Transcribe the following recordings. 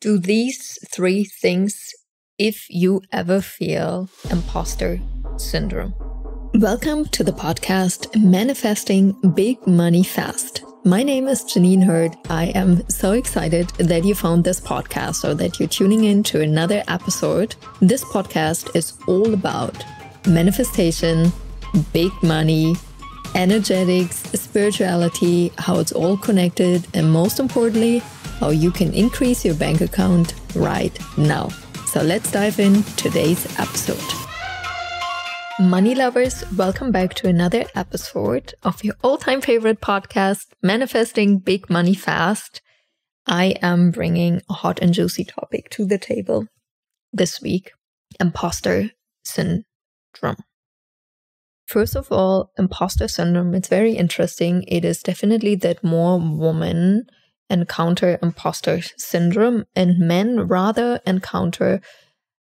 Do these three things if you ever feel imposter syndrome. Welcome to the podcast Manifesting Big Money Fast. My name is Janine Hurd. I am so excited that you found this podcast or that you're tuning in to another episode. This podcast is all about manifestation, big money, energetics, spirituality, how it's all connected, and most importantly, how you can increase your bank account right now. So let's dive in today's episode. Money lovers, welcome back to another episode of your all-time favorite podcast, Manifesting Big Money Fast. I am bringing a hot and juicy topic to the table this week, imposter syndrome. First of all, imposter syndrome, it's very interesting. It is definitely that more women encounter imposter syndrome and men rather encounter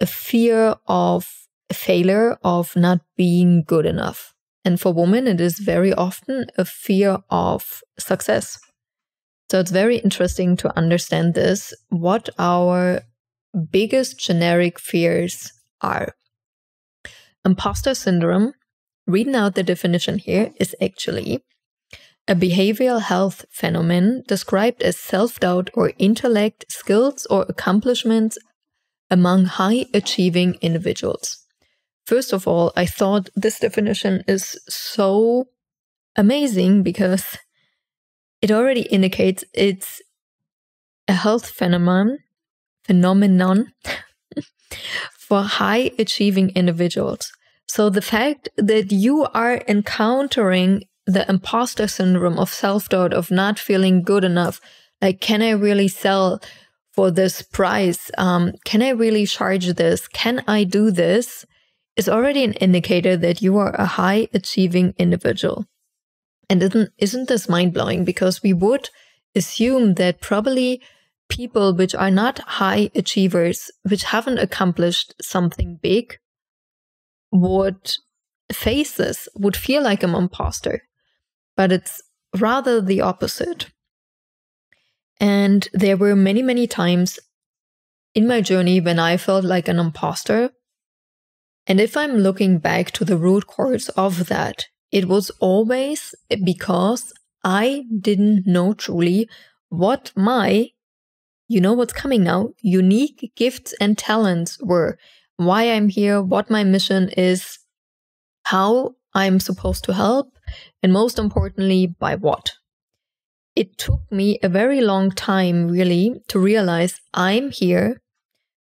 a fear of failure, of not being good enough. And for women, it is very often a fear of success. So it's very interesting to understand this, what our biggest generic fears are. Imposter syndrome, reading out the definition here, is actually a behavioral health phenomenon described as self-doubt or intellect, skills, or accomplishments among high-achieving individuals. First of all, I thought this definition is so amazing because it already indicates it's a health phenomenon for high-achieving individuals. So the fact that you are encountering the imposter syndrome of self-doubt, of not feeling good enough, like, can I really sell for this price? Can I really charge this? Can I do this? Is already an indicator that you are a high-achieving individual. And isn't this mind-blowing? Because we would assume that probably people which are not high achievers, which haven't accomplished something big, would face this, would feel like an imposter. But it's rather the opposite. And there were many, many times in my journey when I felt like an imposter. And if I'm looking back to the root cause of that, it was always because I didn't know truly what my, you know what's coming now, unique gifts and talents were, why I'm here, what my mission is, how I'm supposed to help, and most importantly, by what. It took me a very long time, really, to realize I'm here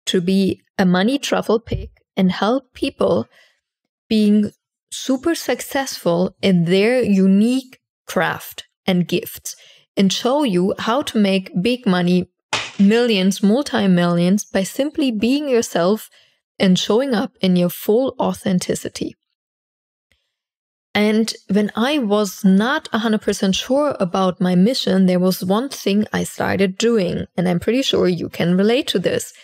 to be a money truffle pig and help people being super successful in their unique craft and gifts, and show you how to make big money, millions, multi-millions, by simply being yourself and showing up in your full authenticity. And when I was not 100% sure about my mission, there was one thing I started doing, and I'm pretty sure you can relate to this.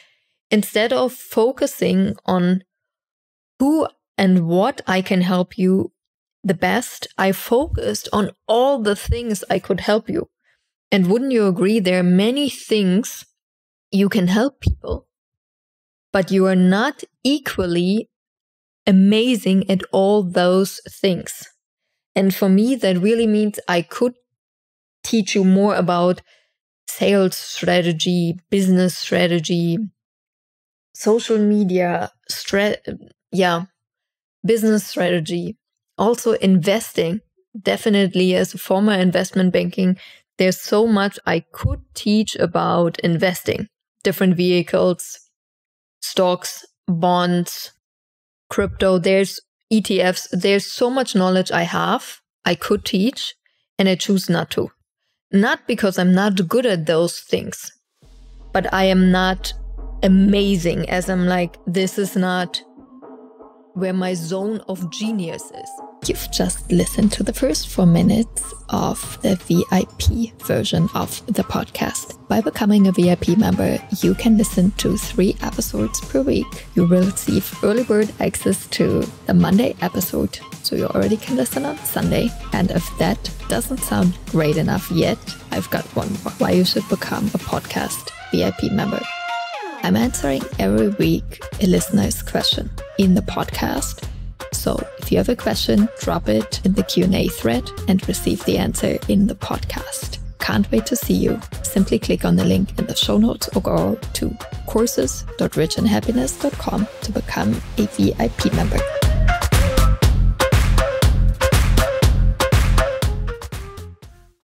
Instead of focusing on who and what I can help you the best, I focused on all the things I could help you. And wouldn't you agree, there are many things you can help people, but you are not equally amazing at all those things. And for me, that really means I could teach you more about sales strategy, business strategy, social media, business strategy, also investing. Definitely, as a former investment banking, there's so much I could teach about investing, different vehicles, stocks, bonds, crypto, there's ETFs, there's so much knowledge I could teach, and I choose not to. Not because I'm not good at those things, but I am not amazing, as I'm like, this is not where my zone of genius is. You've just listened to the first 4 minutes of the VIP version of the podcast. By becoming a VIP member, you can listen to 3 episodes per week. You will receive early bird access to the Monday episode, so you already can listen on Sunday. And if that doesn't sound great enough yet, I've got one more. Why you should become a podcast VIP member. I'm answering every week a listener's question in the podcast. So if you have a question, drop it in the Q&A thread and receive the answer in the podcast. Can't wait to see you. Simply click on the link in the show notes or go to courses.richandhappiness.com to become a VIP member.